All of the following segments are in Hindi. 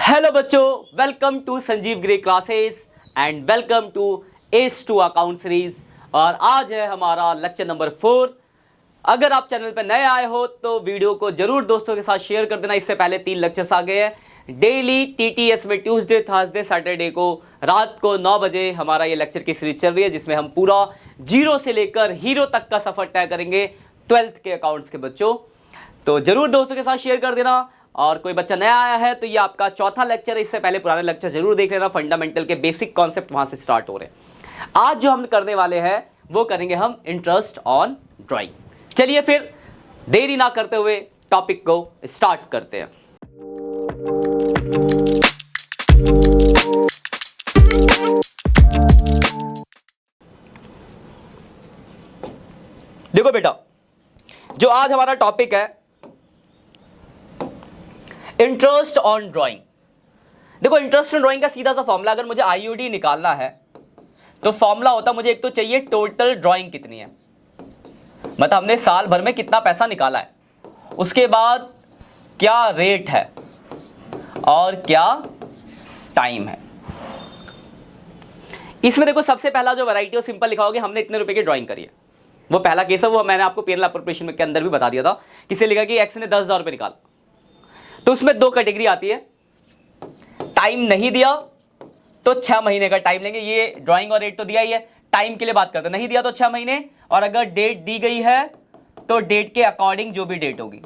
हेलो बच्चों, welcome to Sanjeev grey classes and welcome to S two account series. और आज है हमारा लेक्चर नंबर 4। अगर आप चैनल पर नए आए हो तो वीडियो को जरूर दोस्तों के साथ शेयर कर देना। इससे पहले 3 लेक्चर्स आ गए हैं डेली टीटीएस में। ट्यूसडे, थर्सडे, सैटरडे को रात को 9 बजे हमारा ये लेक्चर की सीरीज चल रही है, जिसमें हम पूरा जीरो से लेकर हीरो तक का सफर तय करेंगे 12th के अकाउंट्स के बच्चों। तो जरूर दोस्तों के साथ शेयर कर देना। और कोई बच्चा नया आया है तो ये आपका चौथा लेक्चर है। इससे पहले पुराने लेक्चर जरूर देख लेना। फंडामेंटल के बेसिक कॉन्सेप्ट वहां से स्टार्ट हो रहे हैं। आज जो हम करने वाले हैं वो करेंगे हम इंटरेस्ट ऑन ड्राइंग। चलिए फिर देरी ना करते हुए टॉपिक को स्टार्ट करते हैं। देखो बेटा, जो आज हमारा टॉपिक है इंटरेस्ट ऑन ड्राइंग। देखो, इंटरेस्ट ऑन ड्राइंग का सीधा सा फॉर्मूला, अगर मुझे आईयूडी निकालना है तो फॉर्मूला होता मुझे एक तो चाहिए टोटल ड्राइंग कितनी है, मतलब हमने साल भर में कितना पैसा निकाला है, उसके बाद क्या रेट है और क्या टाइम है। इसमें देखो सबसे पहला जो वैरायटी है सिंपल लिखा होगा, हमने इतने रुपए की ड्राइंग करी है। वो पहला केस है, वो मैंने आपको पीएनएल अप्रोप्रिएशन के अंदर भी बता दिया था। किसे लिखा कि एक्स ने 10,000 रुपए निकाला, तो उसमें 2 कैटेगरी आती है। टाइम नहीं दिया तो 6 महीने का टाइम लेंगे। ये ड्राइंग और रेट तो दिया ही है, टाइम के लिए बात करते हैं। नहीं दिया तो 6 महीने, और अगर डेट दी गई है तो डेट के अकॉर्डिंग जो भी डेट होगी,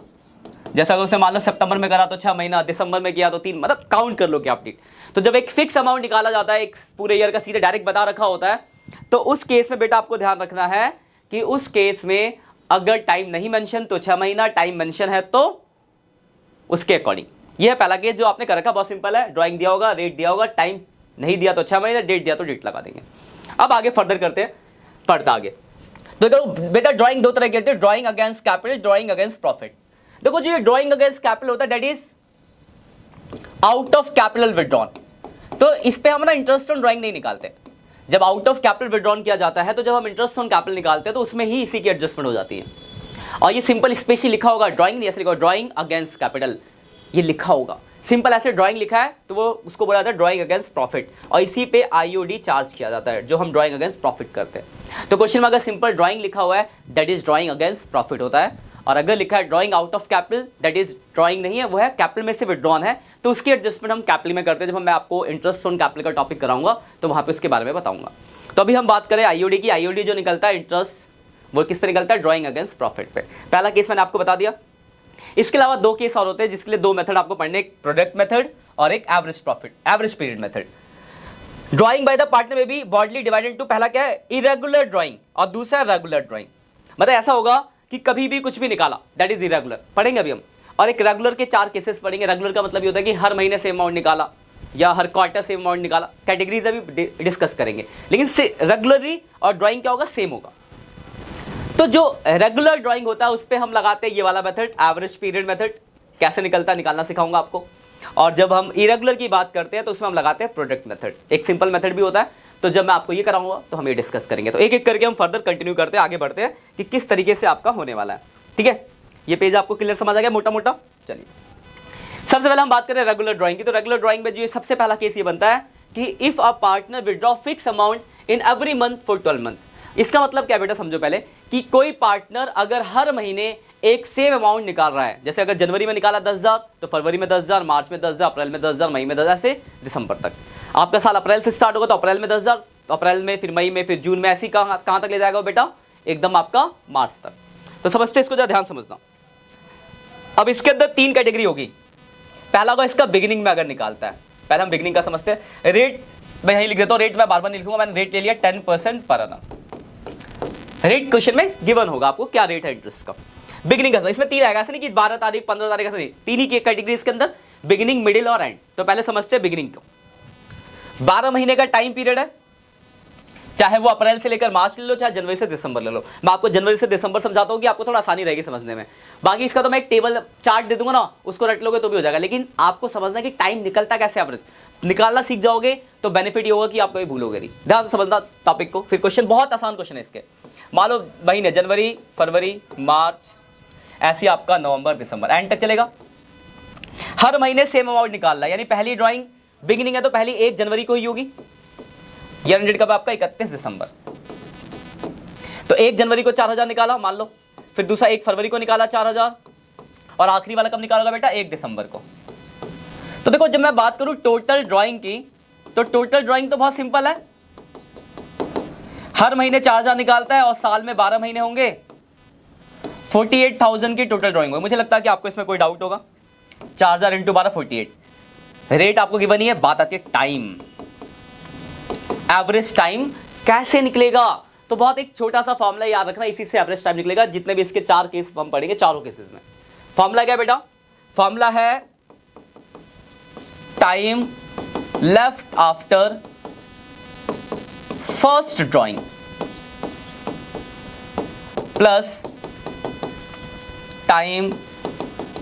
जैसा अगर उसे मान लो सितंबर में करा तो 6 महीना, दिसंबर में किया तो 3, मतलब काउंट कर लो कि आप डेट। तो जब एक फिक्स अमाउंट निकाला जाता है, एक पूरे ईयर का सीधे डायरेक्ट बता रखा होता है, तो उस केस में बेटा आपको ध्यान रखना है कि उस केस में अगर टाइम नहीं मेंशन तो 6 महीना, टाइम मेंशन है तो उसके अकॉर्डिंग। यह है पहला केस जो आपने कर रखा, बहुत सिंपल है। ड्राइंग दिया होगा, रेट दिया होगा, टाइम नहीं दिया तो 6 महीने, डेट दिया तो डेट लगा देंगे। अब आगे फर्दर करते हैं, पढ़ता आगे। तो देखो बेटा, ड्राइंग 2 तरह की होती है, drawing against capital, drawing against profit. देखो जो ये ड्राइंग अगेंस्ट कैपिटल होता है that is out of capital withdrawn. तो इस पे हम ना इंटरेस्ट ऑन ड्राइंग नहीं निकालते। जब आउट ऑफ कैपिटल विड्रॉन किया जाता है तो जब हम इंटरेस्ट ऑन कैपिटल निकालते हैं तो उसमें ही इसी की एडजस्टमेंट हो जाती है। और ये सिंपल स्पेशली लिखा होगा, ड्राइंग नहीं ऐसे लिखा, ड्राइंग अगेंस्ट कैपिटल ये लिखा होगा। सिंपल ऐसे ड्राइंग लिखा है तो वो उसको बोला जाता है ड्राइंग अगेंस्ट प्रॉफिट, और इसी पे आईओडी चार्ज किया जाता है जो हम ड्राइंग अगेंस्ट प्रॉफिट करते हैं। तो क्वेश्चन में अगर सिंपल ड्राइंग लिखा हुआ है that is drawing against profit होता है, और अगर लिखा है drawing out of capital that is drawing नहीं है, वो है कैपिटल में से विड्रॉन है, तो उसकी एडजस्टमेंट हम कैपिटल में करते हैं। जब मैं आपको इंटरेस्ट ऑन कैपिटल का टॉपिक कराऊंगा तो वहां पे उसके बारे में बताऊंगा। तो अभी हम बात करें आईओडी की। आईओडी जो निकलता है इंटरेस्ट, वो किस पे निकलता है? ड्राइंग अगेंस्ट प्रॉफिट पे। पहला केस मैंने आपको बता दिया। इसके अलावा 2 केस और होते हैं जिसके लिए 2 मेथड आपको पढ़ने, एक प्रोडक्ट मेथड और एक average profit, average period method. Drawing by the partner में भी ब्रॉडली डिवाइडेड टू, पहला क्या है? इरेगुलर ड्राइंग, और दूसरा रेगुलर ड्राइंग। मतलब ऐसा होगा कि कभी भी कुछ भी निकाला दैट इज इरेगुलर, पढ़ेंगे अभी हम। और एक रेगुलर के 4 केसेस पढ़ेंगे। रेगुलर का मतलब ये होता है कि हर महीने सेम अमाउंट निकाला या हर क्वार्टर सेम अमाउंट निकाला। कैटेगरीज अभी डिस्कस करेंगे, लेकिन रेगुलरली और ड्राइंग क्या होगा? सेम होगा। तो जो रेगुलर ड्राइंग होता है उस पर हम लगाते हैं ये वाला मेथड, एवरेज पीरियड मेथड। कैसे निकलता है निकालना सिखाऊंगा आपको। और जब हम इरेगुलर की बात करते हैं तो उसमें हम लगाते हैं प्रोडक्ट मेथड। एक सिंपल मेथड भी होता है, तो जब मैं आपको ये कराऊंगा तो हम ये डिस्कस करेंगे। तो एक एक करके हम फर्दर कंटिन्यू करते हैं, आगे बढ़ते हैं कि किस तरीके से आपका होने वाला है। ठीक है, ये पेज आपको क्लियर समझ आ गया मोटा मोटा? चलिए, सबसे पहले हम बात करें रेगुलर ड्राइंग की। तो रेगुलर ड्राइंग में जो सबसे पहला केस ये बनता है कि if a partner withdraw fix amount in every month for 12 months. इसका मतलब क्या बेटा, समझो पहले कि कोई पार्टनर अगर हर महीने एक सेम अमाउंट निकाल रहा है, जैसे अगर जनवरी में निकाला 10,000 तो फरवरी में 10,000, मार्च में 10,000, अप्रैल में 10,000, मई में 10,000, ऐसे दिसंबर तक। आपका साल अप्रैल से स्टार्ट होगा तो अप्रैल में 10,000, तो अप्रैल में, फिर मई में, फिर जून में, ऐसी कहाँ तक ले जाएगा बेटा? एकदम आपका मार्च तक। तो समझते, इसको जरा ध्यान समझना। अब इसके अंदर 3 कैटेगरी होगी। पहला होगा इसका बिगिनिंग में अगर निकालता है। पहले हम बिगिनिंग का समझते हैं। रेट मैं यहीं लिख देता हूँ, रेट मैं बार बार नहीं लिखूंगा, मैंने रेट ले लिया 10% पर annum। रेट क्वेश्चन में गिवन होगा आपको क्या रेट है इंटरेस्ट का। बिगिनिंग का इसमें 3 आएगा, ऐसा नहीं कि 12 तारीख 15 तारीख, ऐसा नहीं। 3 ही कैटेगरी इसके अंदर, बिगिनिंग, मिडिल और एंड। तो पहले समझते हैं बिगिनिंग को। 12 महीने का टाइम पीरियड है, चाहे वो अप्रैल से लेकर मार्च ले लो, चाहे जनवरी से दिसंबर ले लो। मैं आपको जनवरी से दिसंबर समझाता हूँ कि आपको थोड़ा आसानी रहेगी समझने में। बाकी इसका तो मैं एक टेबल चार्ट दे दूंगा ना, उसको रट लोगे तो भी हो जाएगा। लेकिन आपको समझना कि टाइम निकलता कैसे, एवरेज निकालना सीख जाओगे तो बेनिफिट ये होगा कि आप कभी भूलोगे नहीं। ध्यान से समझना टॉपिक को। फिर क्वेश्चन बहुत आसान क्वेश्चन है इसके। मान लो महीने जनवरी, फरवरी, मार्च, ऐसे आपका नवंबर, दिसंबर, एंड तक चलेगा। हर महीने सेम अमाउंट निकालना है, यानी पहली ड्राइंग बिगिनिंग है तो पहली 1 जनवरी को ही होगी। ईयर एंडेड कब आपका 31 दिसंबर। तो 1 जनवरी को 4000 निकाला मान लो, फिर दूसरा 1 फरवरी को निकाला 4000, और आखिरी वाला कब निकालोगा बेटा 1 दिसंबर को। तो देखो जब मैं बात करूं टोटल ड्राइंग की, तो टोटल ड्राइंग तो बहुत सिंपल है, हर महीने 4000 निकालता है और साल में 12 महीने होंगे, 48,000 की टोटल ड्राइंग होगी। मुझे लगता है कि आपको इसमें कोई डाउट होगा। 4000 इंटू 12 48, रेट आपको गिवन ही है। बात आती है टाइम, एवरेज टाइम कैसे निकलेगा। तो बहुत एक छोटा सा फॉर्मूला याद रखना, इसी से एवरेज टाइम निकलेगा। जितने भी इसके 4 केस हम पढ़ेंगे, चारों केसेस में फॉर्मूला क्या है बेटा, फॉर्मूला है time left after first drawing plus time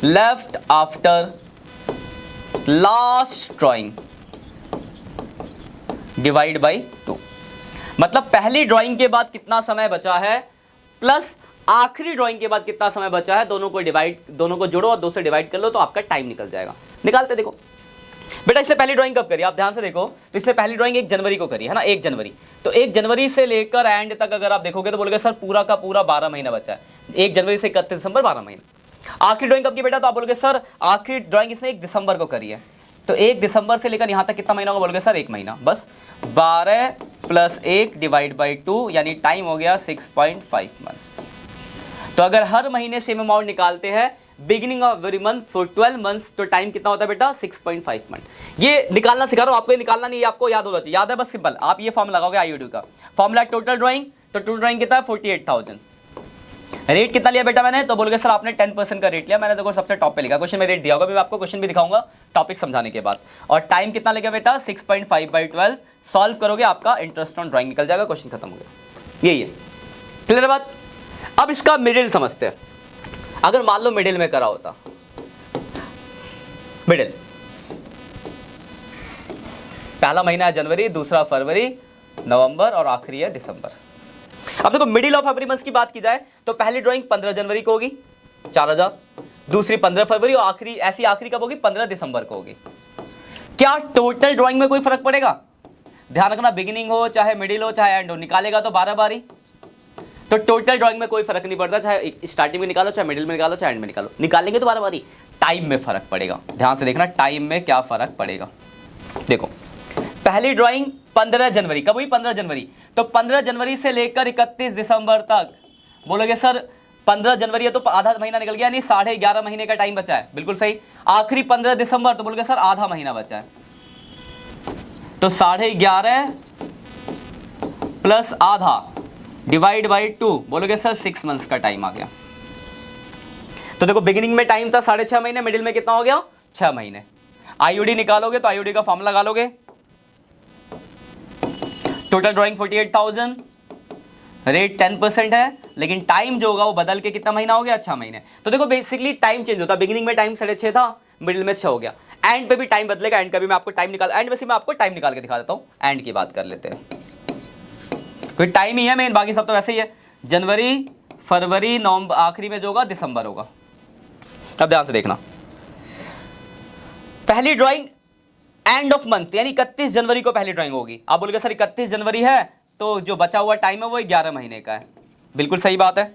left after last drawing divide by 2। मतलब पहली ड्राइंग के बाद कितना समय बचा है प्लस आखिरी ड्राइंग के बाद कितना समय बचा है, दोनों को जोड़ो और 2 से डिवाइड कर लो तो आपका टाइम निकल जाएगा। निकालते देखो बेटा, इससे पहली ड्राइंग कब करी आप ध्यान से देखो। तो इससे पहली ड्राइंग 1 जनवरी को करी है ना, 1 जनवरी। तो 1 जनवरी से लेकर एंड तक अगर आप देखोगे तो बोलोगे सर पूरा का पूरा 12 महीना बचा है। 1 जनवरी से 31 दिसंबर 12 महीना। आखिरी ड्राइंग कब की बेटा, तो आप बोलोगे सर आखिरी ड्राइंग इसने 1 दिसंबर को करी है। तो 1 दिसंबर से लेकर यहां तक कितना महीना होगा, बोलोगे सर 1 महीना। बस 12 + 1 डिवाइड बाई 2, यानी टाइम हो गया 6.5 मंथ। तो अगर हर महीने सेम अमाउंट निकालते हैं beginning of every month for 12 months, तो टाइम कितना होता है बेटा 6.5 मंथ। ये निकालना सिखा रहा हूं आपको, ये निकालना नहीं, आपको याद होना चाहिए। याद है बस सिंपल, आप ये फॉर्म लगाओगे आईयूडी का। फॉर्मूला टोटल ड्राइंग, तो टोटल ड्राइंग कितना है 48,000। रेट कितना लिया बेटा मैंने, तो बोलोगे सर आपने 10% का रेट लिया। मैंने देखो सबसे टॉप पे लिखा, क्वेश्चन में रेट दिया होगा, मैं आपको क्वेश्चन भी दिखाऊंगा टॉपिक समझाने के बाद। और टाइम कितना लेगा बेटा 6.5/12। सॉल्व करोगे आपका इंटरेस्ट ऑन ड्राइंग निकल जाएगा, क्वेश्चन खत्म हो गया। यही है, क्लियर बात। अब इसका मिडिल समझते हैं। अगर मान लो मिडिल में करा होता, मिडिल पहला महीना है जनवरी, दूसरा फरवरी, नवंबर और आखिरी है दिसंबर। अब देखो मिडिल ऑफ एवरी मंथ की बात की जाए तो पहली ड्राइंग 15 जनवरी को होगी 4000, दूसरी 15 फरवरी और आखिरी कब होगी 15 दिसंबर को होगी। क्या टोटल ड्राइंग में कोई फर्क पड़ेगा? ध्यान रखना, बिगिनिंग हो चाहे मिडिल हो चाहे एंड हो, निकालेगा तो 12 बारी। तो टोटल ड्राइंग में कोई फर्क नहीं पड़ता, चाहे स्टार्टिंग में निकालो चाहे मिडिल में निकालो चाहे एंड में निकालो, निकालेंगे तो 12 बारी। टाइम में फर्क पड़ेगा, ध्यान से देखना टाइम में क्या फर्क पड़ेगा। देखो पहली ड्राइंग 15 जनवरी, कब हुई 15 जनवरी, तो 15 जनवरी से लेकर 31 दिसंबर तक। बोलोगे सर 15 जनवरी है तो आधा महीना निकल गया, नहीं 11.5 महीने का टाइम बचा है, बिल्कुल सही। आखिरी 15 दिसंबर, तो बोलोगे सर आधा महीना बचा है, तो 11.5 प्लस आधा डिवाइड बाई 2, बोलोगे सर 6 मंथ्स का टाइम आ गया। तो देखो बिगिनिंग में टाइम था 6.5 महीने, मिडिल में कितना हो गया 6 महीने। आईयूडी निकालोगे तो आईयूडी का फॉर्मूला लगा लोगे, टोटल ड्राइंग 48,000, रेट 10% है, लेकिन टाइम जो होगा वो बदल के कितना महीना हो गया 6 महीने। तो देखो बेसिकली टाइम चेंज होता है, बिगिनिंग में टाइम 6.5 था, मिडिल में 6 हो गया, एंड पे भी टाइम बदलेगा, एंड का भी मैं आपको टाइम निकाल, एंड वैसे मैं आपको टाइम निकाल के दिखा देता हूँ। एंड की बात कर लेते हैं, कोई टाइम ही है मेन, बाकी सब तो वैसे ही है। जनवरी फरवरी नवंबर, आखिरी में जो होगा दिसंबर होगा। अब ध्यान से देखना, पहली ड्राइंग एंड ऑफ मंथ यानी 31 जनवरी को पहली ड्राइंग होगी। आप बोलोगे सर 31 जनवरी है तो जो बचा हुआ टाइम है वो 11 महीने का है, बिल्कुल सही बात है।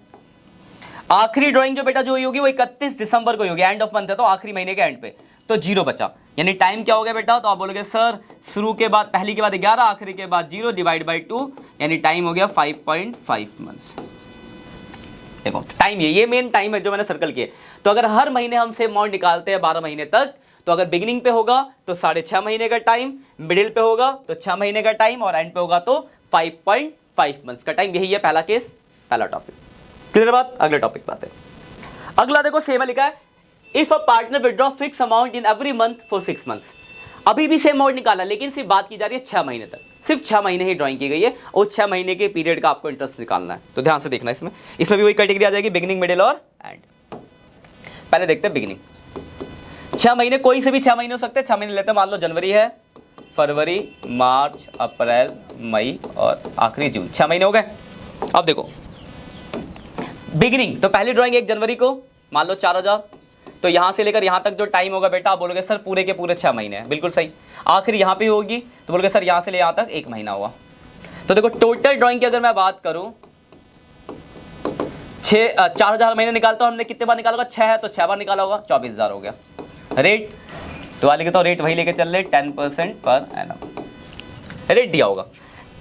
आखिरी ड्राइंग जो बेटा जो होगी वो 31 दिसंबर को होगी, एंड ऑफ मंथ है तो आखिरी महीने के एंड पे, तो 0 बचा, यानी टाइम क्या हो गया बेटा, तो आप बोलोगे सर शुरू के बाद पहली के बाद 11, आखिरी के बाद 0 डिवाइड बाई 2, यानी टाइम हो गया 5.5 मंथ्स। देखो टाइम ये मेन टाइम है जो मैंने सर्कल किए। तो अगर हर महीने हम से अमाउंट निकालते हैं 12 महीने तक, तो अगर बिगिनिंग पे होगा तो 6.5 महीने का टाइम, मिडिल पे होगा तो 6 महीने का टाइम, और एंड पे होगा तो 5.5 मंथ्स का टाइम। यही है पहला केस, पहला टॉपिक, क्लियर बात। अगले टॉपिक पे आते हैं। अगला देखो सेम लिखा है, if a partner withdraw fix amount in every month for 6 months. अभी भी सेम अमाउंट निकाला, लेकिन सिर्फ बात की जा रही है 6 महीने तक, सिर्फ 6 महीने ही ड्राइंग की गई है और 6 महीने के पीरियड का आपको इंटरेस्ट निकालना है। तो ध्यान से देखना, इसमें भी वही कैटेगरी आ जाएगी, बिगिनिंग मिडिल और एंड। पहले देखते हैं बिगिनिंग। 6 महीने कोई से भी 6 महीने हो सकते हैं, 6 महीने लेते हैं। मान लो जनवरी है, फरवरी, मार्च, अप्रैल, मई और आखिरी जून, 6 महीने हो गए। अब देखो बिगिनिंग, तो पहली ड्राइंग 1 जनवरी को, मान लो 4000, तो यहाँ से लेकर यहाँ तक जो टाइम होगा बेटा आप बोलोगे सर पूरे के पूरे 6 महीने हैं, बिल्कुल सही। आखिर यहाँ पे होगी तो बोलोगे सर यहाँ से ले यहाँ तक 1 महीना हुआ। तो देखो टोटल ड्राइंग की अगर मैं बात करूँ 4000 महीने निकालता हूँ, हमने कितने बार निकाला होगा, 6 है तो 6 बार निकाला होगा, 24,000 हो गया। रेट तो वाले के तो रेट वही लेके चल रहे 10% पर एनम, रेट दिया होगा।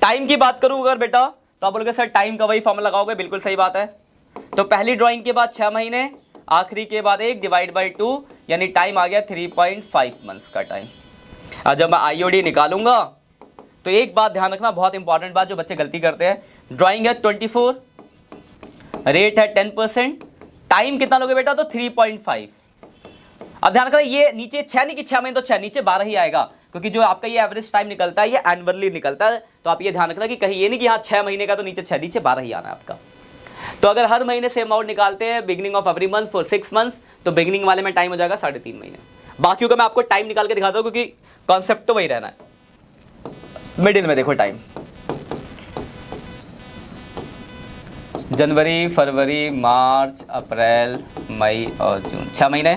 टाइम की बात करूँ अगर बेटा तो आप बोलोगे सर टाइम का वही फॉर्मूला लगाओगे, बिल्कुल सही बात है। तो पहली ड्राइंग के बाद 6 महीने, आखिरी के बाद 1 डिवाइड बाई 2 यानी टाइम आ गया 3.5 मंथ्स का टाइम। अब जब मैं आईओडी निकालूंगा तो एक बात ध्यान रखना, बहुत इंपॉर्टेंट बात जो बच्चे गलती करते हैं, ड्राइंग है 24, रेट है 10%, टाइम कितना लोगे बेटा तो 3.5। अब ध्यान रखना ये नीचे 6 नहीं कि 6 महीने तो 6, नीचे 12 ही आएगा, क्योंकि जो आपका ये एवरेज टाइम निकलता है ये एनुअली निकलता है। तो आप ये ध्यान रखना कि कहीं ये नहीं कि यहाँ 6 महीने का तो नीचे 6, नीचे 12 ही आना है आपका। तो अगर हर महीने से अमाउंट निकालते हैं beginning of every month for 6 months, तो बिगिनिंग वाले में टाइम हो जाएगा 3.5 महीने। बाकियों का मैं आपको टाइम निकाल के दिखाता हूँ, क्योंकि कॉन्सेप्ट तो वही रहना है। मिडिल में देखो टाइम, जनवरी, फरवरी, मार्च, अप्रैल, मई और जून, 6 महीने।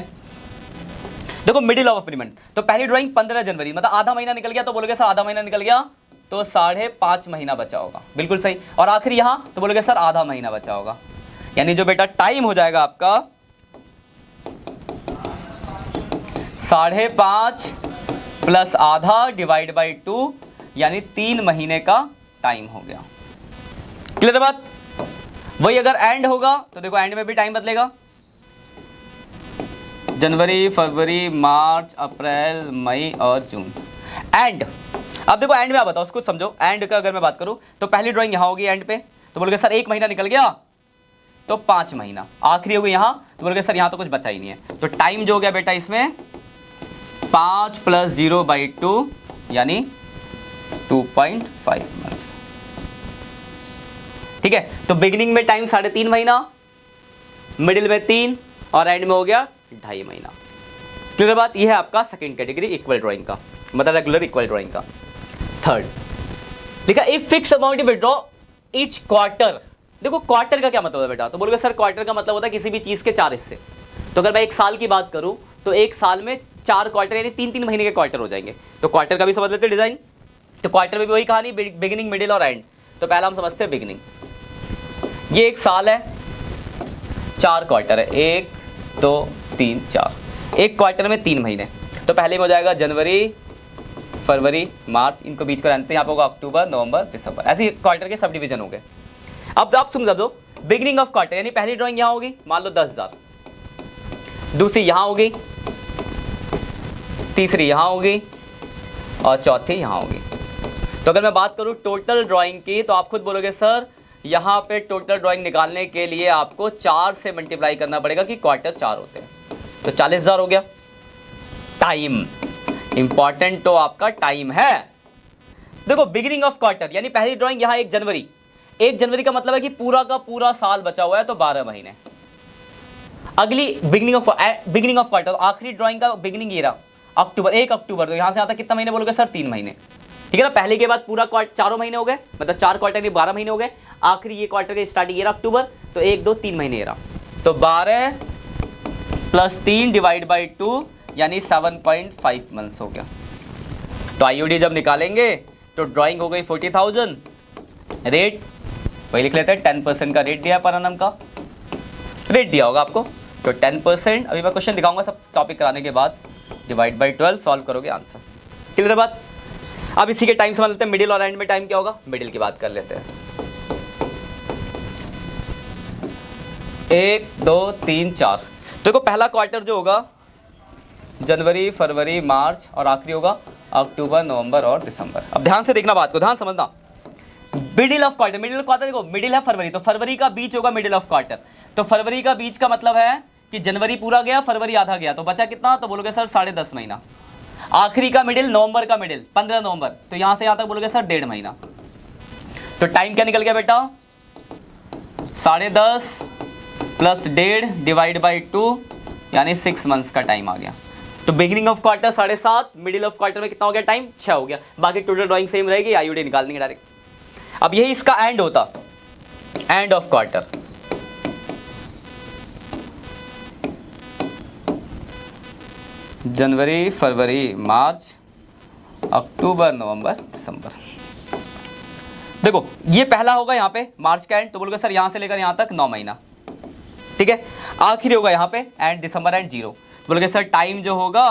देखो मिडिल ऑफ एवरी मंथ, तो पहली ड्राइंग 15 जनवरी, मतलब आधा महीना निकल गया, तो बोलोगे सर आधा महीना निकल गया तो 5.5 महीना बचा होगा, बिल्कुल सही। और आखिर यहां तो बोलोगे सर आधा महीना बचा होगा, यानी जो बेटा टाइम हो जाएगा आपका 5.5 प्लस आधा डिवाइड बाई 2 यानी 3 महीने का टाइम हो गया। क्लियर बात? वही अगर एंड होगा तो देखो एंड में भी टाइम बदलेगा, जनवरी, फरवरी, मार्च, अप्रैल, मई और जून, एंड। अब देखो एंड में आप बताओ, उसको समझो। एंड का अगर मैं बात करूं तो पहली ड्राइंग यहां होगी एंड पे, तो बोलोगे सर 1 महीना निकल गया तो 5 महीना, आखिरी होगी यहां तो बोलोगे सर यहां तो कुछ बचा ही नहीं है। तो टाइम जो हो गया बेटा इसमें 5 + 0/2 यानी 2.5 मंथ। ठीक है, तो बिगिनिंग में टाइम 3.5 महीना, मिडिल में 3 और एंड में हो गया 2.5 महीना। क्लियर बात? ये है आपका सेकंड कैटेगरी इक्वल ड्राइंग का, मतलब रेगुलर इक्वल ड्राइंग का। थर्ड देखा, if fix amount withdraw each quarter. देखो क्वार्टर का क्या मतलब है बेटा, तो बोलोगे सर क्वार्टर का मतलब होता है किसी भी चीज के 4 हिस्से। तो अगर मैं एक साल की बात करूं तो एक साल में 4 क्वार्टर यानी 3-3 महीने के क्वार्टर हो जाएंगे। तो क्वार्टर का भी समझ लेते हैं डिजाइन। तो क्वार्टर में भी वही कहानी, बिगिनिंग, मिडिल और एंड। तो पहला हम समझते हैं बिगिनिंग। ये एक साल है, 4 क्वार्टर है, 1 2 3 4, एक क्वार्टर में 3 महीने। तो पहले में हो जाएगा जनवरी, फरवरी, मार्च, इनको बीच को रहते हैं, यहाँ पे होगा अक्टूबर, नवंबर, दिसंबर, ऐसे क्वार्टर के सब डिवीजन हो गए। अब आप समझ दो, बिगिनिंग ऑफ क्वार्टर यानी पहली ड्राइंग यहाँ होगी, मान लो 10,000, दूसरी यहाँ होगी, तीसरी यहाँ होगी और चौथी यहाँ होगी। तो अगर मैं बात करूँ टोटल ड्राइंग की, तो आप खुद बोलोगे सर यहाँ पे टोटल ड्राइंग निकालने के लिए आपको 4 से मल्टीप्लाई करना पड़ेगा कि क्वार्टर 4 होते हैं, तो 40,000 हो गया। टाइम इंपॉर्टेंट तो आपका टाइम है। देखो बिगिनिंग ऑफ क्वार्टर यानी पहली ड्राइंग यहाँ 1 जनवरी, 1 जनवरी का मतलब है कि पूरा का पूरा साल बचा हुआ है, तो 12 महीने। अगली बिगिनिंग ऑफ क्वार्टर, आखिरी ड्राइंग का बिगिनिंग ये रहा अक्टूबर, 1 अक्टूबर, तो यहाँ से आता कितना महीने बोलोगे सर 3 महीने। ठीक है ना, पहले के बाद पूरा क्वार्टर 4 महीने हो गए, मतलब 4 क्वार्टर के 12 महीने हो गए। आखिरी ये क्वार्टर के स्टार्टिंग ये रहा अक्टूबर, तो 1 2 3 महीने ये रहा, तो 12 + 3 डिवाइड बाई 2 यानी 7.5 मंथ्स हो गया। तो आईओडी जब निकालेंगे तो ड्राइंग हो गई 40,000, रेट वही लिख लेते हैं, 10% का रेट दिया है पर एनम का, रेट दिया होगा आपको, तो 10%। अभी मैं क्वेश्चन दिखाऊंगा सब टॉपिक कराने के बाद, डिवाइड बाई 12 सॉल्व करोगे आंसर। क्लियर बात? अब इसी के टाइम समझ लेते हैं, मिडिल और एंड में टाइम क्या होगा, मिडिल की बात कर लेते हैं। 1 2 3 4, देखो पहला क्वार्टर जो होगा जनवरी, फरवरी, मार्च और आखिरी होगा अक्टूबर, नवंबर और दिसंबर। अब ध्यान से देखना बात को, ध्यान समझना। Middle of quarter, middle of quarter देखो, मिडिल है फरवरी, तो फरवरी का बीच होगा मिडिल ऑफ क्वार्टर। तो फरवरी का बीच का मतलब है कि जनवरी पूरा गया, फरवरी आधा गया, तो बचा कितना, तो बोलोगे सर 10.5 महीना। आखिरी का मिडिल, नवंबर का मिडिल 15 नवंबर, तो यहां से यहां तक बोलोगे सर 1.5 महीना। तो टाइम क्या निकल गया बेटा, 10.5 + 1.5 डिवाइड बाई 2 यानी 6 मंथ्स का टाइम आ गया। तो beginning of quarter 7.5, middle of quarter में कितना हो गया टाइम, 6 हो गया। बाकी टोटल ड्राइंग सेम रहेगी, आईओडी निकाल देंगे डायरेक्ट। अब यही इसका एंड होता, एंड ऑफ क्वार्टर। जनवरी, फरवरी, मार्च, अक्टूबर, नवंबर, दिसंबर। देखो ये पहला होगा यहाँ पे मार्च का एंड, तो बोलोगे सर यहाँ से लेकर यहाँ तक 9 महीना, ठीक है। आखिरी होगा यहाँ पे एंड दिसंबर एंड 0, तो बोलोगे सर टाइम जो होगा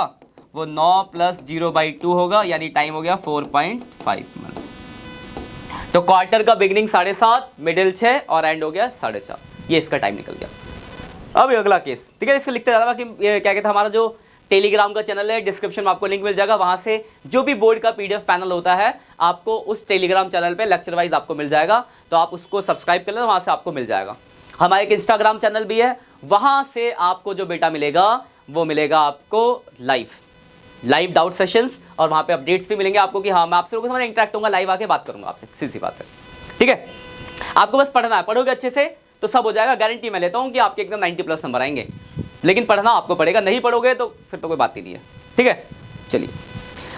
वो 9 + 0/2 होगा, यानी टाइम हो गया 4.5 मंथ। तो क्वार्टर का बिगिनिंग 7.5, मिडिल 6 और एंड हो गया 4.5, ये इसका टाइम निकल गया। अब अगला केस, ठीक है, इसको लिखते जाना कि क्या कहते हैं, हमारा जो टेलीग्राम का चैनल है, डिस्क्रिप्शन में आपको लिंक मिल जाएगा, वहां से जो भी बोर्ड का पीडीएफ पैनल होता है आपको उस टेलीग्राम चैनल पे लेक्चर वाइज आपको मिल जाएगा, तो आप उसको सब्सक्राइब कर लेना, वहां से आपको मिल जाएगा। हमारा एक इंस्टाग्राम चैनल भी है, वहां से आपको जो बेटा मिलेगा वो मिलेगा आपको लाइव डाउट सेशंस, और वहां पे अपडेट्स भी मिलेंगे आपको कि हाँ मैं आपसे लोगों से इंटरेक्ट होऊंगा, लाइव आके बात करूंगा आपसे, सीधी बात है, ठीक है। आपको बस पढ़ना है, पढ़ोगे अच्छे से तो सब हो जाएगा, गारंटी मैं लेता हूं कि आपके एकदम 90+ नंबर आएंगे, लेकिन पढ़ना आपको पड़ेगा, नहीं पढ़ोगे तो फिर तो कोई बात ही नहीं है, ठीक है। चलिए,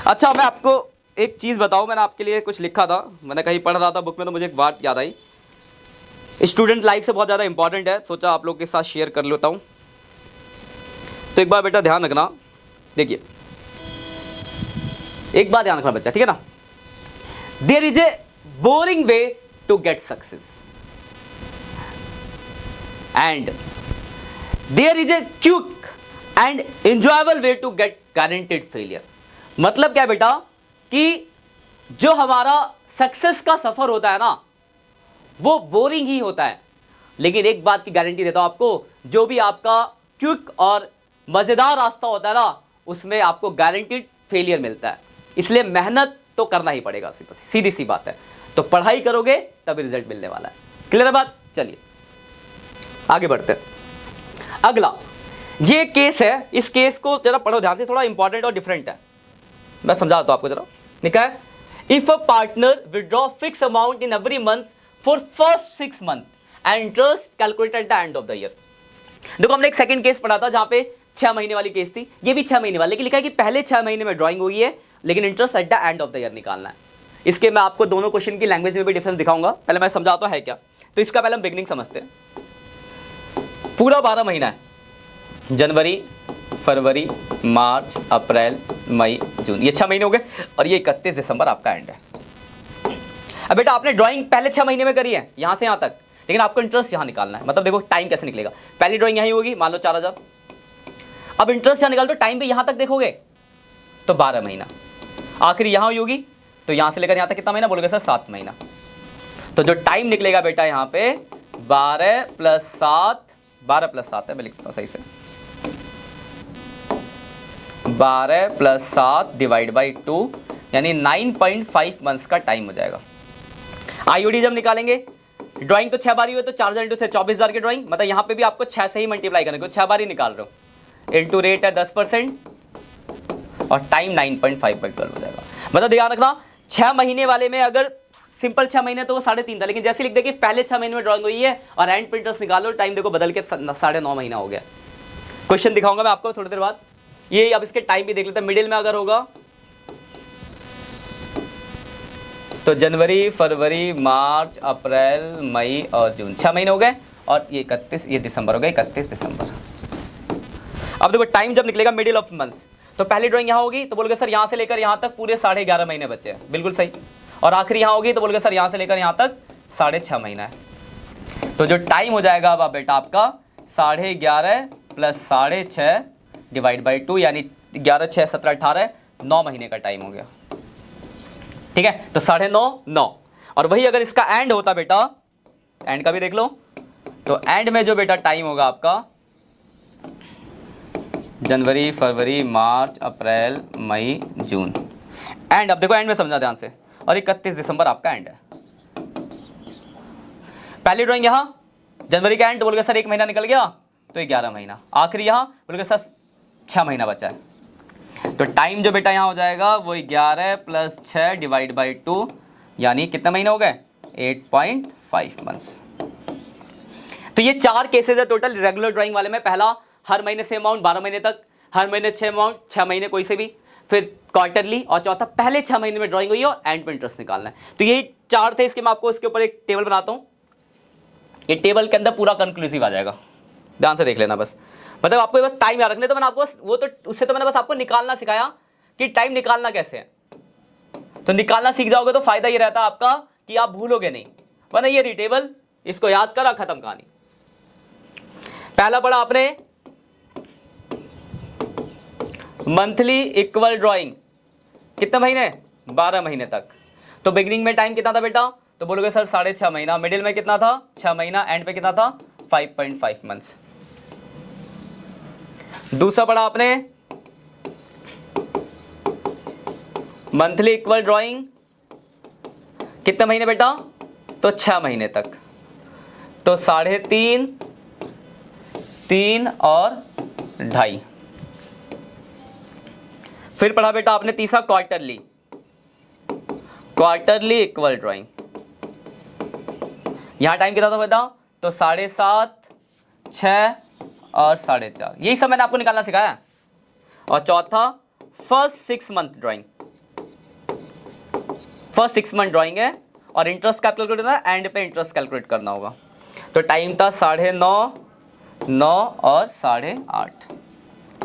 अच्छा मैं आपको एक चीज़ बताऊं, मैंने आपके लिए कुछ लिखा था, मैंने कहीं पढ़ रहा था बुक में, तो मुझे एक बात याद आई, स्टूडेंट लाइफ से बहुत ज़्यादा इंपॉर्टेंट है, सोचा आप लोग के साथ शेयर कर लेता हूं। तो एक बार बेटा ध्यान रखना, देखिए एक बात ध्यान रखना बच्चा, ठीक है ना। There is a boring way to get success and there is a quick and enjoyable way to get guaranteed failure. मतलब क्या बेटा कि जो हमारा सक्सेस का सफर होता है ना वो बोरिंग ही होता है, लेकिन एक बात की गारंटी देता हूं आपको, जो भी आपका क्विक और मजेदार रास्ता होता है ना उसमें आपको गारंटीड फेलियर मिलता है, इसलिए मेहनत तो करना ही पड़ेगा, सीधी सी बात है। तो पढ़ाई करोगे तभी रिजल्ट मिलने वाला है, क्लियर है बात। चलिए आगे बढ़ते हैं। अगला ये केस है, इस केस को जरा पढ़ो ध्यान से, थोड़ा इंपॉर्टेंट और डिफरेंट है, मैं समझा दो आपको जरा। लिखा है if a partner withdraw fix amount in every month for first 6 month and interest calculated at the end of the year. देखो हमने एक सेकंड केस पढ़ा था जहां पे 6 महीने वाली केस थी, ये भी 6 महीने वाली, लेकिन लिखा है कि पहले 6 महीने में ड्राइंग हुई है, लेकिन interest eight the end of the year निकालना है। इसके मैं आपको दोनों क्वेश्चन की लैंग्वेज में भी डिफरेंस दिखाऊंगा, पहले मैं समझाता है क्या। तो इसका पहले हम बिगनिंग समझते हैं। पूरा 12 महीना है, जनवरी, फरवरी, मार्च, अप्रैल, मई, जून, ये 6 महीने हो गए, और ये 31 दिसंबर आपका एंड है। अब बेटा आपने ड्राइंग पहले 6 महीने में करी है यहां से यहां तक, लेकिन आपको इंटरेस्ट यहां निकालना है। मतलब देखो टाइम कैसे निकलेगा, पहली ड्राइंग यहीं होगी, मान लो 4000, अब इंटरेस्ट यहां निकाल दो, टाइम भी यहां तक देखोगे तो 12 महीना, आखिर यहां हुई होगी तो यहां से लेकर यहां तक कितना महीना बोलोगे सर, 7 महीना। तो जो टाइम निकलेगा बेटा यहां पे 12 + 7, 12 + 7 है, मैं लिखता हूं सही से, 12 + 7 / 2 यानी 9.5 मंथ्स का टाइम हो जाएगा। आईओडी जब निकालेंगे, ड्राइंग तो 6 बार ही हुई, तो 4000 × 6 24,000 की ड्राइंग, मतलब यहाँ पे भी आपको 6 से ही मल्टीप्लाई करने को, 6 बार ही निकाल रहे हो, इंटू रेट है 10% और टाइम 9.5/12 हो जाएगा। मतलब ध्यान रखना 6 महीने वाले में अगर सिंपल 6 महीने तो वो 3.5 था, लेकिन जैसे लिख दे कि पहले 6 महीने में ड्राइंग हुई है और एंड पे इंटरेस्ट निकालो, टाइम देखो बदल के 9.5 महीना हो गया। क्वेश्चन दिखाऊंगा मैं आपको थोड़ी देर बाद, ये अब इसके टाइम भी देख लेते हैं। मिडिल में अगर होगा तो जनवरी, फरवरी, मार्च, अप्रैल, मई और जून, 6 महीने हो गए, और ये 31, ये दिसंबर हो गया, 31 दिसंबर। अब देखो टाइम जब निकलेगा मिडिल ऑफ मंथ, तो पहली ड्राइंग यहाँ होगी तो बोलोगे सर यहाँ से लेकर यहाँ तक पूरे 11.5 महीने बचे हैं, बिल्कुल सही। और आखिरी यहाँ होगी तो बोलोगे सर यहाँ से लेकर यहाँ तक 6.5 महीना है। तो जो टाइम हो जाएगा अब बेटा आपका 11.5 + 6.5 / 2 यानी 11, 6, 17, 18, 9 महीने का टाइम हो गया, ठीक है। तो 9.5, 9, और वही अगर इसका एंड होता बेटा, एंड का भी देख लो, तो एंड में जो बेटा टाइम होगा आपका जनवरी, फरवरी, मार्च, अप्रैल, मई, जून, एंड अब देखो एंड में समझा ध्यान से, और 31 दिसंबर आपका एंड है। पहली ड्राइंग यहां जनवरी का एंड बोलोगे सर 1 महीना निकल गया तो 11 महीना, आखिरी यहां बोलोगे सर 6 महीना बचा है, तो टाइम जो बेटा यहां हो जाएगा वो 11 + 6 / 2 यानी कितने महीने हो गए, 8.5 मंथ्स। तो ये 4 केसेस है टोटल रेगुलर ड्राइंग वाले में। पहला हर महीने से अमाउंट 12 महीने तक, हर महीने 6 अमाउंट 6 महीने कोई से भी, फिर क्वार्टरली, और चौथा पहले 6 महीने में ड्राइंग हुई है और एंड पे इंटरेस्ट निकालना है। तो ये 4 थे, इसके मैं आपको इसके ऊपर एक टेबल बनाता हूं, ये टेबल के अंदर पूरा कंक्लूसिव आ जाएगा, ध्यान से देख लेना बस। मतलब आपको बस टाइम याद रखने, तो मैंने आपको वो तो उससे तो मैंने बस आपको निकालना सिखाया कि टाइम निकालना कैसे है। तो निकालना सीख जाओगे तो फायदा ये रहता है आपका कि आप भूलोगे नहीं, वरना ये टेबल इसको याद करा, खत्म कहानी। पहला पढ़ा आपने मंथली इक्वल ड्राइंग, कितने महीने, 12 महीने तक। तो बिगिनिंग में टाइम कितना था बेटा, तो बोलोगे सर 6.5 महीना, मिडिल में कितना था 6 महीना, एंड पे कितना था 5.5 मंथ्स। दूसरा पढ़ा आपने मंथली इक्वल ड्राइंग, कितने महीने बेटा, तो 6 महीने तक, तो 3.5, 3 और 2.5। फिर पढ़ा बेटा आपने तीसरा क्वार्टरली, क्वार्टरली इक्वल ड्राइंग। यहां टाइम कितना था बेटा, तो 7.5, 6 और 4.5, यही सब मैंने आपको निकालना सिखाया। और चौथा first 6 month drawing, first 6 month drawing है और इंटरेस्ट कैलकुलेट करना है, एंड पे इंटरेस्ट कैलकुलेट करना होगा। तो टाइम था 9.5, 9 और 8.5,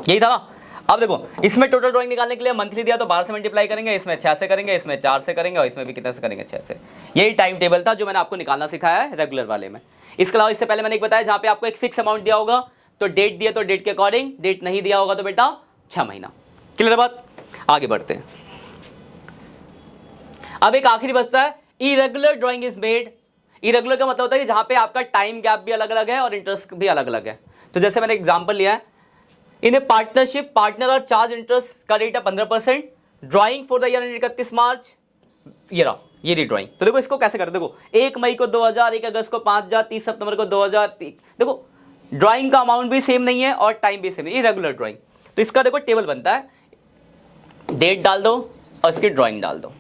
यही था ना। अब देखो इसमें टोटल ड्राइंग निकालने के लिए मंथली दिया तो 12 से मल्टीप्लाई करेंगे, इसमें 6 से करेंगे, इसमें 4 से करेंगे और इसमें भी कितने से करेंगे, 6 से। यही टाइम टेबल था जो मैंने आपको निकालना सिखाया है रेगुलर वाले में। इसके अलावा इससे पहले मैंने एक बताया जहां पे आपको एक फिक्स अमाउंट दिया होगा, तो डेट दिया तो डेट के अकॉर्डिंग, डेट नहीं दिया होगा तो बेटा 6 महीना। क्लियर बात, आगे बढ़ते हैं। अब एक आखिरी बचता है irregular drawing is made. Irregular का मतलब होता है कि जहां पे आपका टाइम गैप भी अलग अलग है और इंटरेस्ट भी अलग अलग है। तो जैसे मैंने एग्जांपल लिया है, इन ए पार्टनरशिप पार्टनर और चार्ज इंटरेस्ट का रेट है 15%, ड्राइंग फॉर द ईयर 31 मार्च, ये रहा ये रही ड्राइंग। तो देखो इसको कैसे करते, देखो 1 मई को 2000, 1 अगस्त को 5000, 30 सितंबर को 2000, देखो ड्राइंग का अमाउंट भी सेम नहीं है और टाइम भी सेम नहीं, इरेगुलर ड्राइंग। तो इसका देखो टेबल बनता है, डेट डाल दो और इसकी ड्राइंग डाल दो।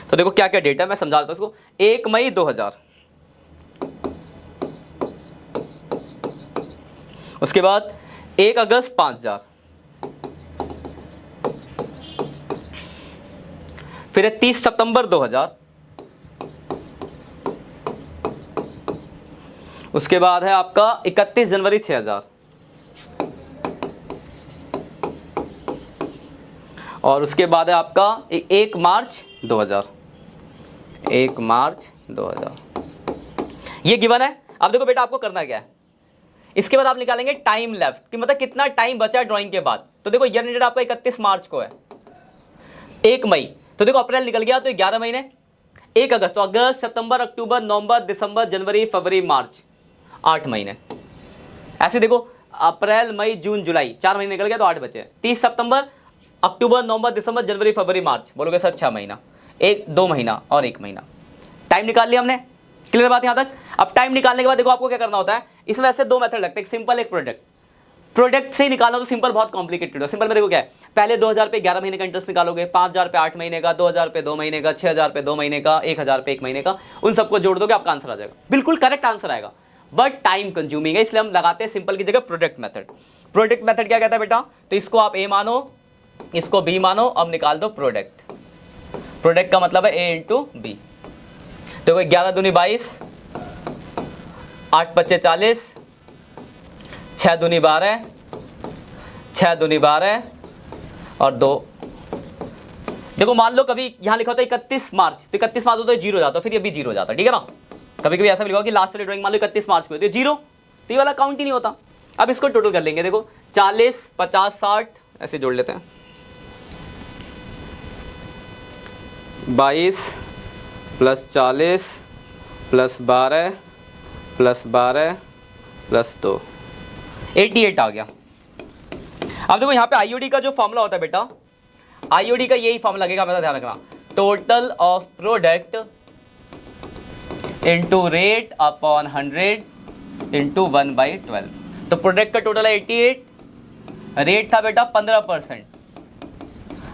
तो देखो क्या क्या डेट है, मैं समझा देता हूं इसको। 1 मई 2000, उसके बाद 1 अगस्त 5000, फिर 30 सितंबर 2000, उसके बाद है आपका 31 जनवरी 6000, और उसके बाद है आपका 1 मार्च 2000, 1 मार्च 2000। ये गिवन है। अब देखो बेटा आपको करना क्या है, इसके बाद आप निकालेंगे टाइम लेफ्ट कि मतलब कितना टाइम बचा है ड्राइंग के बाद। तो देखो ईयर एंडेड आपका 31 मार्च को है, 1 मई, तो देखो अप्रैल निकल गया तो 11 महीने, 1 अगस्त, तो अगस्त, सितंबर, अक्टूबर, नवंबर, दिसंबर, जनवरी, फरवरी, मार्च, 8 महीने। ऐसे देखो अप्रैल, मई, जून, जुलाई, 4 महीने निकल गया तो 8 बचे। 30 सितंबर, अक्टूबर, नवंबर, दिसंबर, जनवरी, फरवरी, मार्च, बोलोगे सर 6 महीना, 2 महीना और 1 महीना। टाइम निकाल लिया हमने, क्लियर बात यहां तक। अब टाइम निकालने के बाद देखो आपको क्या करना होता है, इसमें ऐसे 2 मेथड लगते हैं, एक सिंपल एक प्रोडक्ट। प्रोडक्ट से निकालना तो सिंपल बहुत कॉम्प्लिकेटेड है। सिंपल में देखो क्या है, पहले 2000 पे 11 महीने का इंटरेस्ट निकालोगे, 5000 पे 8 महीने का, 2000 पे 2 महीने का, 6000 पे 2 महीने का, 1000 पे 1 महीने का, उन सबको जोड़ दोगे आपका आंसर आ जाएगा, बिल्कुल करेक्ट आंसर आएगा। बट टाइम कंज्यूमिंग है, इसलिए हम लगाते हैं सिंपल की जगह प्रोडक्ट मेथड। प्रोडक्ट मेथड क्या कहता है बेटा, तो इसको आप ए मानो, इसको बी मानो, अब निकाल दो प्रोडक्ट। प्रोडक्ट का मतलब है ए इंटू बी। देखो 11 दूनी 22, 8 पच्चे 40, 6 दूनी 12, 6 दूनी 12 और 2। देखो मान लो कभी यहां लिखा होता है 31 मार्च, तो 31 मार्च होता है 0 जाता, फिर ये भी 0 जाता, ठीक है ना। कभी कभी ऐसा भी लिखा कि लास्ट वाली ड्राइंग मान लो 31 मार्च को, तो 0, तो ये वाला काउंट ही नहीं होता। अब इसको टोटल कर लेंगे, देखो 40, 50, 60 ऐसे जोड़ लेते हैं, 22 प्लस 40 प्लस 12 प्लस 12 प्लस 2, 88 आ गया। अब देखो यहाँ पे आईओडी का जो फॉर्मूला होता है बेटा, आईओडी का यही फॉर्मूला लगेगा, मेरा ध्यान रखना, total of product into rate upon 100 into 1/12। तो प्रोडक्ट का टोटल है 88, रेट था बेटा 15%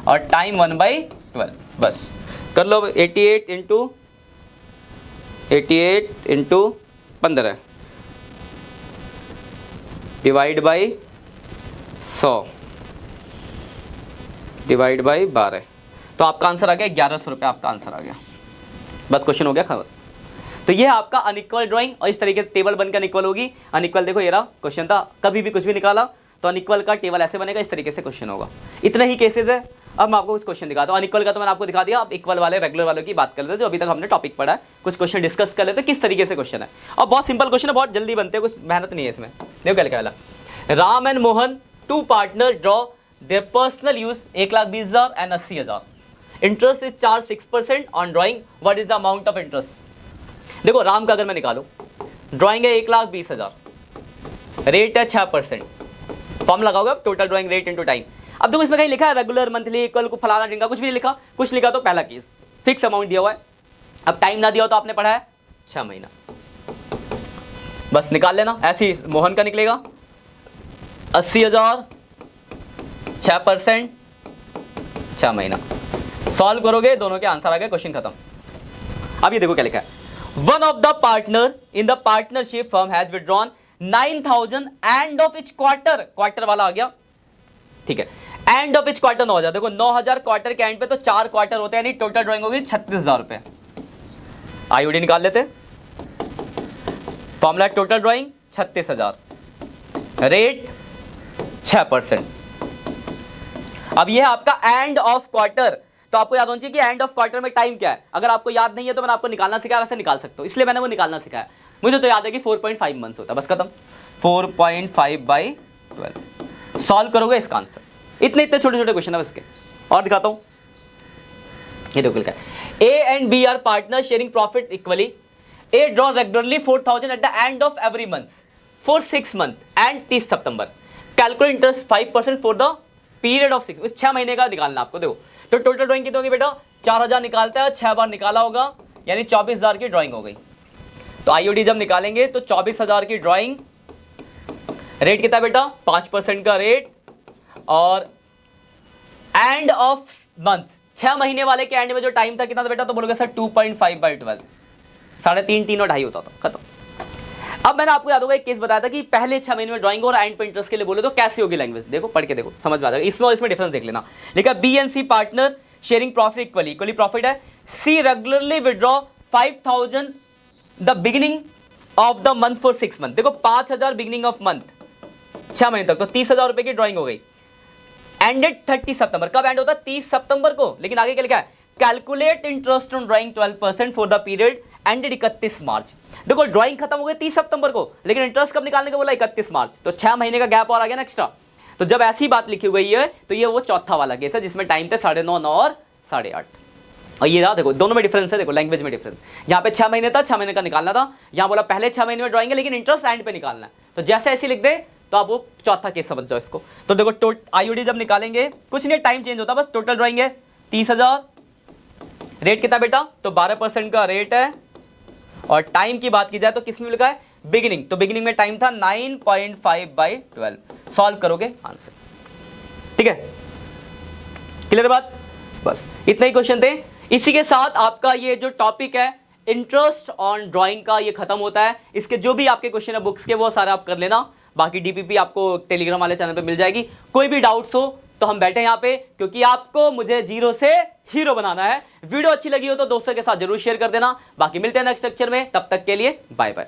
और टाइम 1/12। बस कर लो 88 into 15 divide by 100 divide by 12, तो आपका आंसर आ गया 1100 रुपये, आपका आंसर आ गया। बस क्वेश्चन हो गया खबर। तो ये है आपका अनइक्वल ड्राइंग, और इस तरीके से टेबल बनकर अनइक्वल होगी। अनइक्वल देखो ये रहा क्वेश्चन था, कभी भी कुछ भी निकाला तो अनइक्वल का टेबल ऐसे बनेगा, इस तरीके से क्वेश्चन होगा। इतने ही केसेस है। अब मैं आपको कुछ क्वेश्चन दिखाता हूँ। अनइक्वल का तो मैंने आपको दिखा दिया, अब इक्वल वाले रेगुलर वालों की बात कर लेते हैं, जो अभी तक हमने टॉपिक पढ़ा है। कुछ क्वेश्चन डिस्कस कर लेते हैं किस तरीके से क्वेश्चन है, और बहुत सिंपल क्वेश्चन है, बहुत जल्दी बनते हैं, कुछ मेहनत नहीं है इसमें। देखो क्या लिखा है, Ram and Mohan two partner draw their personal use 1,20,000 and 80,000। Interest is charge 6% on drawing, what is the amount of interest. देखो राम का अगर मैं निकालूं, ड्राइंग है 1,20,000, रेट है 6%, फॉर्म लगाओगे total drawing rate into time. अब देखो इसमें कहीं लिखा है रेगुलर, मंथली, इक्वल को फलाना ढिंगा, कुछ भी नहीं लिखा। कुछ लिखा तो पहला केस फिक्स अमाउंट दिया हुआ है। अब टाइम ना दिया हो तो आपने पढ़ा है 6 महीना, बस निकाल लेना। ऐसे ही मोहन का निकलेगा 80,000, 6%, 6 महीना। सॉल्व करोगे दोनों के आंसर आ गए, क्वेश्चन खत्म। अब ये देखो क्या लिखा है, one of the partner in the partnership firm has withdrawn 9,000 end of each quarter, quarter वाला आ गया, ठीक है। एंड ऑफ इच क्वार्टर 9,000, देखो 9,000 क्वार्टर के एंड पे तो 4 क्वार्टर होते हैं, यानी टोटल ड्राइंग होगी 36,000 रुपए। आईओडी निकाल लेते, फॉर्मूला टोटल ड्राइंग 36,000, रेट 6%। अब ये है आपका एंड ऑफ क्वार्टर, तो आपको याद होना चाहिए कि एंड ऑफ क्वार्टर में टाइम क्या है। अगर आपको याद नहीं है तो मैंने आपको निकालना सिखाया, वैसे निकाल सकते हो, इसलिए मैंने वो निकालना सिखाया। मुझे तो याद है कि 4.5 मंथ्स होता है, बस खत्म। 4.5/12 सॉल्व करोगे इसका आंसर। इतने इतने छोटे छोटे क्वेश्चन है इसके। और दिखाता हूं, ये देखो लिखा है, A and B are partner sharing profit equally. A draw regularly 4,000 at the end of every month for 6 month and 30 सितंबर। Calculate interest 5% for the period of 6 महीने का निकालना आपको। देखो तो टोटल ड्राइंग कितनी होगी बेटा, 4,000 निकालता है, 6 बार निकाला होगा, यानी 24,000 की ड्राइंग हो गई। तो आईओडी जब निकालेंगे तो 24,000 की ड्राइंग, रेट कितना बेटा 5% का रेट, और एंड ऑफ मंथ 6 महीने वाले के एंड में जो टाइम था कितना था बेटा, तो बोलोगे सर 2.5/12, 3.5 3 और 2.5 होता था, खत्म। अब मैंने आपको याद होगा एक केस बताया था कि पहले 6 महीने में ड्राइंग और एंड पे इंटरेस्ट के लिए बोले तो कैसी होगी लैंग्वेज। देखो पढ़ के देखो, समझ में आ जाएगा। इसमें और इसमें डिफरेंस देख लेना। लिखा B and C partner sharing profit equally, equally profit है। C regularly withdraw 5,000 the beginning of the month for 6 month. देखो 5,000 बिगिनिंग ऑफ मंथ, 6 महीने तक, तो 30,000 रुपए की ड्राइंग हो गई। एंडेड 30 सितंबर, कब एंड होता है 30 सितंबर को, लेकिन आगे क्या लिखा है, calculate interest on drawing 12% for the period ended 31 मार्च। देखो ड्राइंग खत्म हो गई 30 सितंबर को, लेकिन इंटरेस्ट कब निकालने का बोला 31 मार्च, तो 6 महीने का गैप और आ गया ना एक्स्ट्रा। तो जब ऐसी बात लिखी हुई है तो ये वो चौथा वाला केस है जिसमें टाइम थे 9:30, 9 और 8:30। और ये रहा, देखो दोनों में डिफरेंस है, देखो लैंग्वेज में डिफरेंस। यहाँ पे 6 महीने था, 6 महीने का निकालना था, यहाँ बोला पहले 6 महीने में ड्राइंग है लेकिन इंटरेस्ट एंड पे निकालना है। तो जैसे ऐसी लिख दे तो आप वो चौथा केस समझ जाओ इसको। तो देखो आईओडी जब निकालेंगे कुछ नहीं, टाइम चेंज होता, बस टोटल ड्राइंग है 30,000, रेट कितना बेटा, तो 12% का रेट है। और टाइम की बात की जाए तो किसमें लिखा है, बिगिनिंग, तो बिगिनिंग में टाइम था 9.5/12। सॉल्व करोगे आंसर, ठीक है, क्लियर बात। बस इतने ही क्वेश्चन थे। इसी के साथ आपका ये जो टॉपिक है इंटरेस्ट ऑन ड्राइंग का ये खत्म होता है। इसके जो भी आपके क्वेश्चन है बुक्स के वो सारे आप कर लेना, बाकी डीपीपी आपको टेलीग्राम वाले चैनल पे मिल जाएगी। कोई भी डाउट्स हो तो हम बैठे यहाँ पे, क्योंकि आपको मुझे जीरो से हीरो बनाना है। वीडियो अच्छी लगी हो तो दोस्तों के साथ जरूर शेयर कर देना। बाकी मिलते हैं नेक्स्ट लेक्चर में, तब तक के लिए बाय बाय।